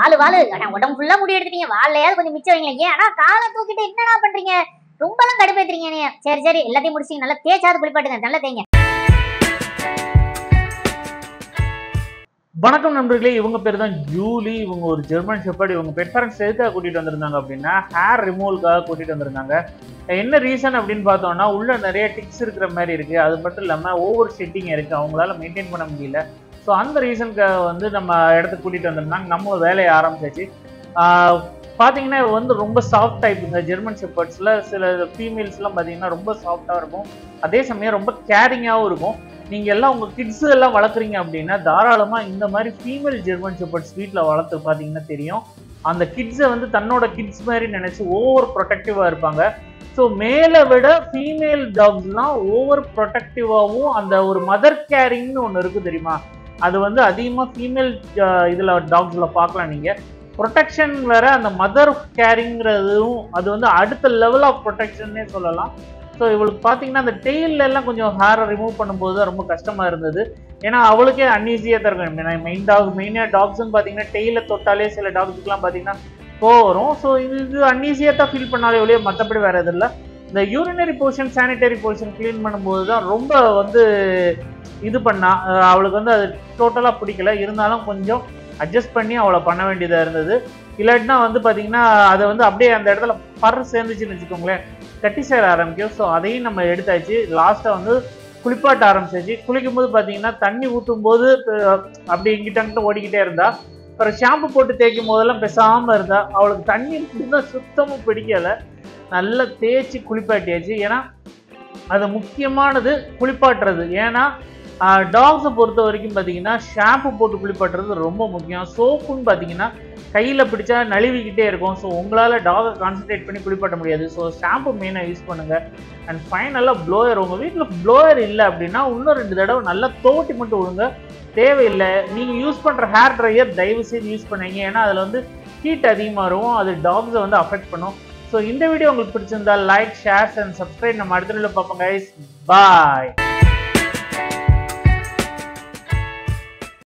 வாலு வாலு உடம்பு ஃபுல்லா முடி எடுத்துட்டீங்க, வாழையாவது கொஞ்சம் மிச்சம் வைங்களேன். ஏன் ஆனா காலை தூக்கிட்டு என்னடா பண்றீங்க, ரொம்பலாம் கடுப்பேத்துறீங்க நீ. சரி சரி எல்லாத்தையும் முடிச்சிங்க, நல்லா தேய்ச்சாவது குளிப்பாட்டுங்க, நல்லா தேய்ங்க. வணக்கம் நண்பர்களே, இவங்க பேர் தான் ஜூலி. இவங்க ஒரு ஜெர்மன் ஷெப்பர்ட். இவங்க பெட் பேரண்ட்ஸ் எதுக்காக கூட்டிட்டு வந்திருந்தாங்க அப்படின்னா ஹேர் ரிமூவலுக்காக கூட்டிட்டு வந்திருந்தாங்க. என்ன ரீசன் அப்படின்னு பார்த்தோம்னா உள்ள நிறைய டிக்ஸ் இருக்கிற மாதிரி இருக்கு, அது மட்டும் இல்லாமல் ஓவர் ஷெட்டிங் இருக்கு, அவங்களால மெயின்டைன் பண்ண முடியல. ஸோ அந்த ரீசனுக்காக வந்து நம்ம இடத்துக்கு கூட்டிட்டு வந்திருந்தாங்க. நம்ம வேலையை ஆரம்பிச்சாச்சு. பார்த்தீங்கன்னா வந்து ரொம்ப சாஃப்ட் டைப்புங்க. ஜெர்மன் ஷெப்பர்ட்ஸில் சில ஃபீமேல்ஸ்லாம் பார்த்தீங்கன்னா ரொம்ப சாஃப்டாக இருக்கும், அதே சமயம் ரொம்ப கேரிங்காகவும் இருக்கும். நீங்கள் எல்லாம் உங்கள் கிட்ஸு எல்லாம் வளர்க்குறீங்க அப்படின்னா தாராளமாக இந்த மாதிரி ஃபீமேல் ஜெர்மன் ஷெப்பர்ட்ஸ் வீட்டில் வளர்த்து பார்த்தீங்கன்னா தெரியும். அந்த கிட்ஸை வந்து தன்னோட கிட்ஸ் மாதிரி நினச்சி ஓவர் ப்ரொடெக்டிவாக இருப்பாங்க. ஸோ மேலே விட ஃபீமேல் டாக்ஸ்லாம் ஓவர் ப்ரொடெக்டிவாகவும் அந்த ஒரு மதர் கேரிங்னு ஒன்று இருக்குது தெரியுமா, அது வந்து அதிகமாக ஃபீமேல் இதில் டாக்ஸில் பார்க்கலாம். நீங்கள் ப்ரொடெக்ஷன் வேற, அந்த மதர் கேரிங்கிறதும் அது வந்து அடுத்த லெவல் ஆஃப் ப்ரொடெக்ஷன்னே சொல்லலாம். ஸோ இவளுக்கு பார்த்தீங்கன்னா அந்த டெய்ல எல்லாம் கொஞ்சம் ஹேரை ரிமூவ் பண்ணும்போது தான் ரொம்ப கஷ்டமாக இருந்தது. ஏன்னா அவளுக்கே அன்ஈஸியாக தான் இருக்கும். மெயினாக டாக்ஸ்ன்னு பார்த்தீங்கன்னா டெய்ல தொட்டாலே சில டாக்ஸுக்குலாம் பார்த்தீங்கன்னா வரும். ஸோ இது அன்ஈஸியாக தான் ஃபீல் பண்ணாலே ஒழிய மற்றபடி வேறு எதுவும் இல்லை. இந்த urinary portion sanitary portion clean பண்ணும்போது தான் ரொம்ப வந்து இது பண்ணா அவளுக்கு வந்து அது டோட்டலாக பிடிக்கல. இருந்தாலும் கொஞ்சம் அட்ஜஸ்ட் பண்ணி அவளை பண்ண வேண்டியதாக இருந்தது. இல்லாட்டினா வந்து பார்த்தீங்கன்னா அதை வந்து அப்படியே அந்த இடத்துல பற சேர்ந்துச்சுன்னு வச்சுக்கோங்களேன், கட்டி சேர ஆரம்பிக்கும். ஸோ அதையும் நம்ம எடுத்தாச்சு. லாஸ்ட்டாக வந்து குளிப்பாட்ட ஆரம்பிச்சாச்சு. குளிக்கும் போது பார்த்தீங்கன்னா தண்ணி ஊற்றும் போது அப்படி இங்கிட்ட ஓடிக்கிட்டே இருந்தா, அப்புறம் ஷாம்பு போட்டு தேய்க்கும் போதெல்லாம் பேசாமல் இருந்தா. அவளுக்கு தண்ணி இருந்தால் சுத்தமும் பிடிக்கலை. நல்லா தேய்ச்சி குளிப்பாட்டியாச்சு. ஏன்னா அது முக்கியமானது குளிப்பாட்டுறது. ஏன்னா டாக்ஸை பொறுத்த வரைக்கும் பார்த்தீங்கன்னா ஷாம்பு போட்டு குளிப்பாட்டுறது ரொம்ப முக்கியம். சோப்புன்னு பார்த்தீங்கன்னா கையில் பிடிச்சா நழுவிக்கிட்டே இருக்கும். ஸோ உங்களால் டாகை கான்சன்ட்ரேட் பண்ணி குளிப்பாட்ட முடியாது. ஸோ ஷாம்பு மெயினாக யூஸ் பண்ணுங்கள். அண்ட் ஃபைனலாக ப்ளோயர். உங்கள் வீட்டில் ப்ளோயர் இல்லை அப்படின்னா இன்னும் 2 தடவை நல்லா தோட்டி மட்டும் விடுங்க, தேவையில்லை. நீங்கள் யூஸ் பண்ணுற ஹேர் ட்ரையர் தயவு செய்து யூஸ் பண்ணுவீங்க, ஏன்னா அதில் வந்து ஹீட் அதிகமாக இருக்கும், அது டாக்ஸை வந்து அஃபெக்ட் பண்ணும். ஸோ இந்த வீடியோ உங்களுக்கு பிடிச்சிருந்தா லைக், ஷேர் அண்ட் சப்ஸ்கிரைப். நம்ம அடுத்த வீடியோவில் பார்ப்போம் கைஸ். பாய்.